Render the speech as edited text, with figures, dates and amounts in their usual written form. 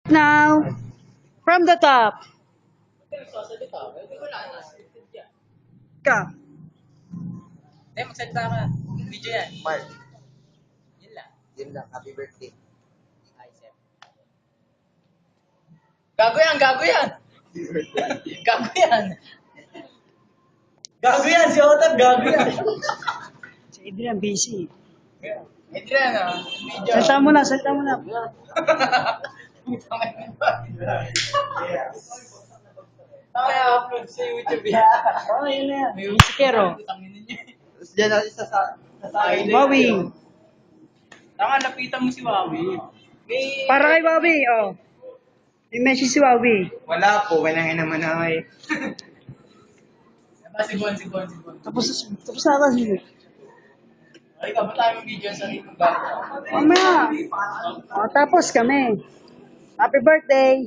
Now, from the top. Ka. Eh, magsalita ka. Video yan. Mark, Yun lang. yun lang. Happy birthday. Isep. Gago yan, gago yan. Gago yan. Gago yan, si Otab, gago yan. Si Adrian, busy. Adrian, video. Salta mo na, salta mo na. Tama na upload sa YouTube yan. Oh, yun na yan. Yung sikero. Tapos dyan natin sa Wawi. Tama, lapitan mo si Wawi. May... Para kay Wawi, oh. May message si Wawi. Wala po, wala nga naman ako eh. Si Bon. Tapos na kasi. Ay, ka ba tayo mag-video sa rin ba? Mamaya. Oh, tapos kami. Happy birthday.